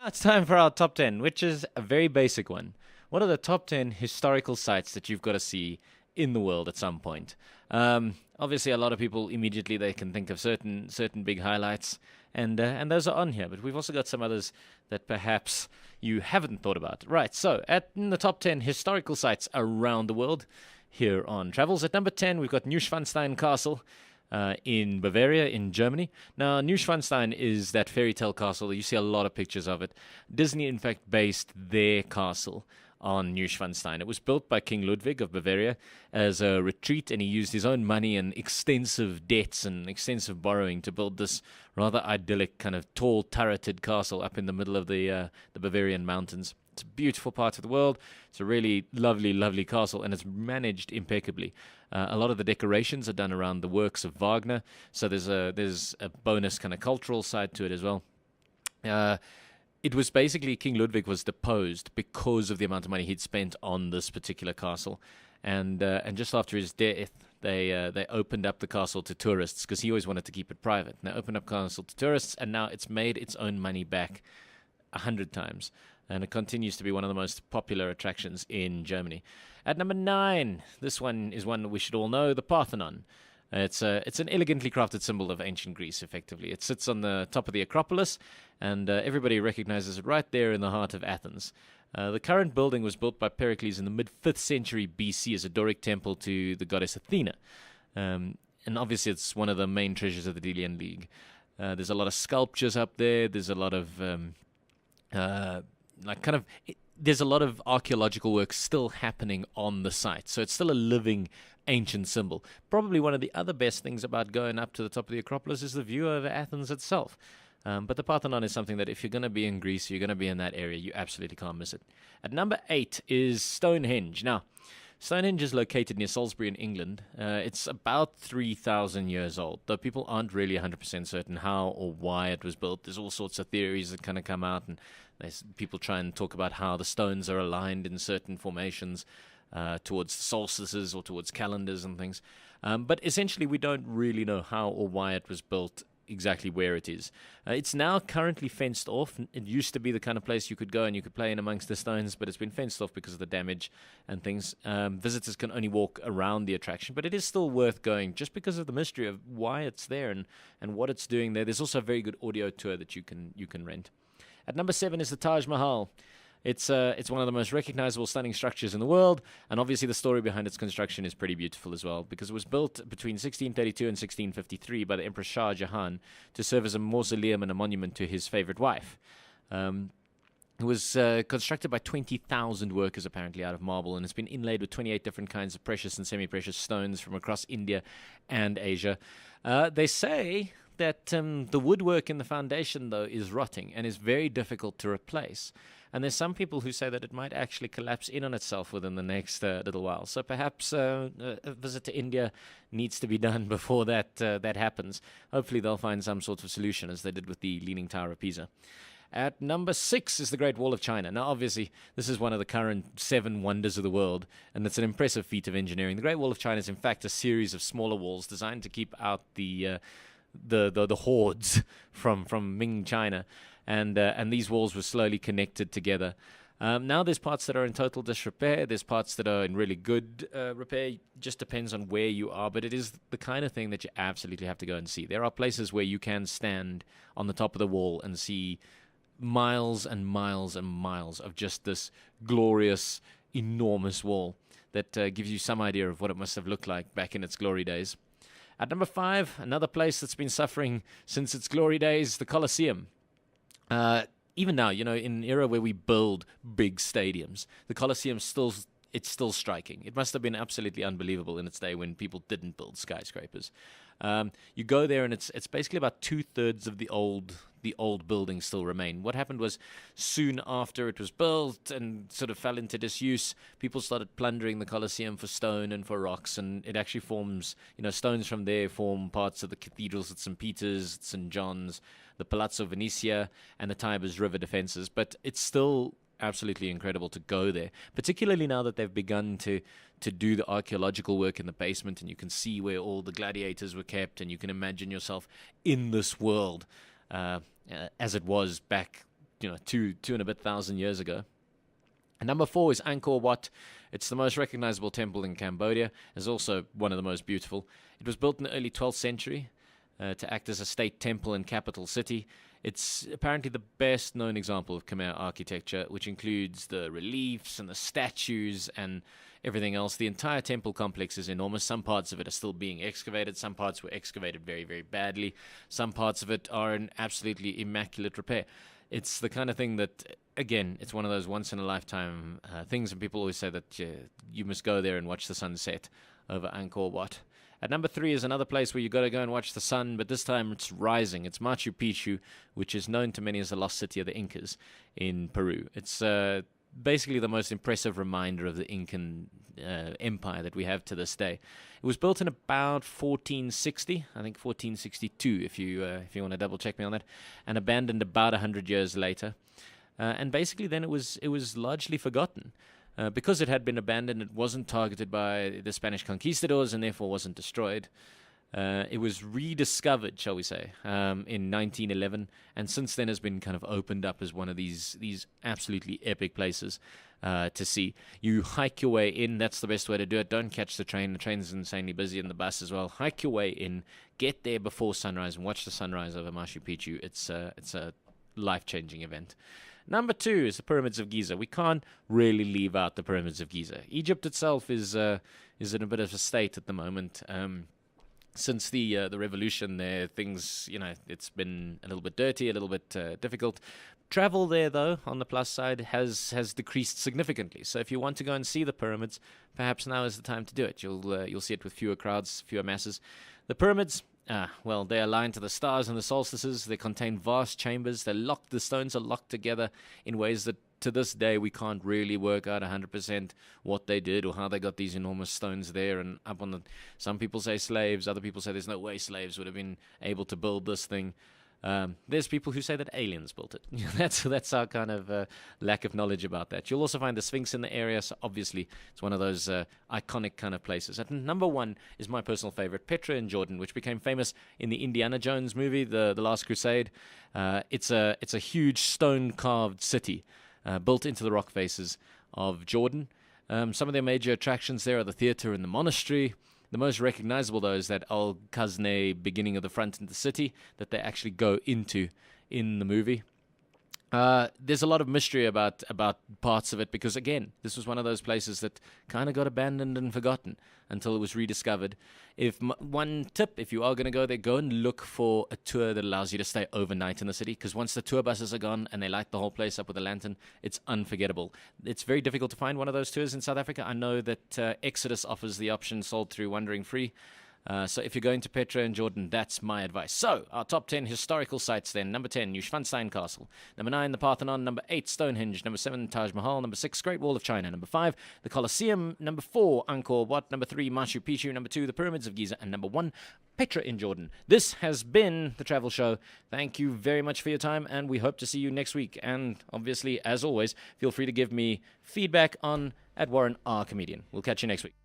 Now it's time for our top 10, which is a very basic one. What are the top 10 historical sites that you've got to see in the world at some point? Obviously, a lot of people immediately they can think of certain big highlights, and those are on here. But we've also got some others that perhaps you haven't thought about. Right. So, in the top 10 historical sites around the world, here on Travelz, at number 10, we've got Neuschwanstein Castle in Bavaria, in Germany. Now, Neuschwanstein is that fairy tale castle. You see a lot of pictures of it. Disney, in fact, based their castle on Neuschwanstein. It was built by King Ludwig of Bavaria as a retreat, and he used his own money and extensive debts and extensive borrowing to build this rather idyllic, kind of tall, turreted castle up in the middle of the Bavarian mountains. It's a beautiful part of the world. It's a really lovely, lovely castle, and it's managed impeccably. A lot of the decorations are done around the works of Wagner, so there's a bonus kind of cultural side to it as well. It was basically King Ludwig was deposed because of the amount of money he'd spent on this particular castle, and just after his death, they opened up the castle to tourists because he always wanted to keep it private. And they opened up castle to tourists, and now it's made its own money back 100 times. And it continues to be one of the most popular attractions in Germany. At number 9, this one is one that we should all know, the Parthenon. It's an elegantly crafted symbol of ancient Greece, effectively. It sits on the top of the Acropolis, and everybody recognizes it right there in the heart of Athens. The current building was built by Pericles in the mid-5th century BC as a Doric temple to the goddess Athena. And obviously it's one of the main treasures of the Delian League. There's a lot of sculptures up there. There's a lot of there's a lot of archaeological work still happening on the site. So it's still a living ancient symbol. Probably one of the other best things about going up to the top of the Acropolis is the view over Athens itself. But the Parthenon is something that if you're going to be in Greece, you're going to be in that area, you absolutely can't miss it. At number 8 is Stonehenge. Now, Stonehenge is located near Salisbury in England. It's about 3,000 years old, though people aren't really 100% certain how or why it was built. There's all sorts of theories that kind of come out, and people try and talk about how the stones are aligned in certain formations towards solstices or towards calendars and things. But essentially, we don't really know how or why it was built exactly where it is. It's now currently fenced off. It used to be the kind of place you could go and you could play in amongst the stones, but it's been fenced off because of the damage and things. Visitors can only walk around the attraction, but it is still worth going just because of the mystery of why it's there and what it's doing there. There's also a very good audio tour that you can rent. At number 7 is the Taj Mahal. It's one of the most recognizable, stunning structures in the world, and obviously the story behind its construction is pretty beautiful as well, because it was built between 1632 and 1653 by the Emperor Shah Jahan to serve as a mausoleum and a monument to his favorite wife. It was constructed by 20,000 workers, apparently, out of marble, and it's been inlaid with 28 different kinds of precious and semi-precious stones from across India and Asia. They say that the woodwork in the foundation, though, is rotting and is very difficult to replace. And there's some people who say that it might actually collapse in on itself within the next little while. So perhaps a visit to India needs to be done before that happens. Hopefully they'll find some sort of solution, as they did with the Leaning Tower of Pisa. At number 6 is the Great Wall of China. Now, obviously, this is one of the current 7 wonders of the world, and it's an impressive feat of engineering. The Great Wall of China is, in fact, a series of smaller walls designed to keep out the hordes from Ming China. And these walls were slowly connected together. Now there's parts that are in total disrepair. There's parts that are in really good repair. It just depends on where you are. But it is the kind of thing that you absolutely have to go and see. There are places where you can stand on the top of the wall and see miles and miles and miles of just this glorious, enormous wall that gives you some idea of what it must have looked like back in its glory days. At number 5, another place that's been suffering since its glory days, the Colosseum. Even now, in an era where we build big stadiums, the Colosseum it's still striking. It must have been absolutely unbelievable in its day when people didn't build skyscrapers. You go there and it's basically about 2/3 of the old buildings still remain. What happened was, soon after it was built and sort of fell into disuse, people started plundering the Colosseum for stone and for rocks, and it actually forms, stones from there form parts of the cathedrals at St. Peter's, St. John's, the Palazzo Venezia, and the Tiber's River defenses. But it's still absolutely incredible to go there, particularly now that they've begun to do the archaeological work in the basement, and you can see where all the gladiators were kept, and you can imagine yourself in this world as it was back two and a bit thousand years ago. And number 4 is Angkor Wat. It's the most recognizable temple in Cambodia. It's also one of the most beautiful. It was built in the early 12th century to act as a state temple and capital city. It's apparently the best known example of Khmer architecture, which includes the reliefs and the statues and everything else. The entire temple complex is enormous. Some parts of it are still being excavated. Some parts were excavated very, very badly. Some parts of it are in absolutely immaculate repair. It's the kind of thing that, again, it's one of those once-in-a-lifetime things, and people always say that you must go there and watch the sunset over Angkor Wat. At number 3 is another place where you've got to go and watch the sun, but this time it's rising. It's Machu Picchu, which is known to many as the lost city of the Incas in Peru. It's basically the most impressive reminder of the Incan empire that we have to this day. It was built in about 1460, I think 1462, if you want to double check me on that, and abandoned about 100 years later. And basically then it was largely forgotten. Because it had been abandoned, it wasn't targeted by the Spanish conquistadors and therefore wasn't destroyed. It was rediscovered, shall we say, in 1911, and since then has been kind of opened up as one of these absolutely epic places to see. You hike your way in. That's the best way to do it. Don't catch the train. The train's insanely busy, and the bus as well. Hike your way in. Get there before sunrise and watch the sunrise over Machu Picchu. It's a life-changing event. Number 2 is the Pyramids of Giza. We can't really leave out the Pyramids of Giza. Egypt itself is in a bit of a state at the moment. Since the revolution there, things, it's been a little bit dirty, a little bit difficult. Travel there, though, on the plus side, has decreased significantly. So if you want to go and see the pyramids, perhaps now is the time to do it. You'll see it with fewer crowds, fewer masses. The pyramids, they align to the stars and the solstices. They contain vast chambers. The stones are locked together in ways that to this day we can't really work out 100% what they did or how they got these enormous stones there and up on the. Some people say slaves. Other people say there's no way slaves would have been able to build this thing. There's people who say that aliens built it. That's our kind of lack of knowledge about that. You'll also find the Sphinx in the area, so obviously it's one of those iconic kind of places. At number 1 is my personal favorite, Petra in Jordan, which became famous in the Indiana Jones movie, The Last Crusade. It's a huge stone-carved city built into the rock faces of Jordan. Some of their major attractions there are the theater and the monastery. The most recognizable, though, is that Al-Khazneh beginning of the front in the city that they actually go into in the movie. There's a lot of mystery about parts of it because, again, this was one of those places that kind of got abandoned and forgotten until it was rediscovered. One tip, if you are going to go there, go and look for a tour that allows you to stay overnight in the city, because once the tour buses are gone and they light the whole place up with a lantern, it's unforgettable. It's very difficult to find one of those tours in South Africa. I know that Exodus offers the option sold through Wandering Free. So if you're going to Petra in Jordan, that's my advice. So, our top 10 historical sites then. Number 10, Neuschwanstein Castle. Number 9, the Parthenon. Number 8, Stonehenge. Number 7, Taj Mahal. Number 6, Great Wall of China. Number 5, the Colosseum. Number 4, Angkor Wat. Number 3, Machu Picchu. Number 2, the Pyramids of Giza. And number 1, Petra in Jordan. This has been The Travel Show. Thank you very much for your time, and we hope to see you next week. And obviously, as always, feel free to give me feedback on @Warren R. Comedian. We'll catch you next week.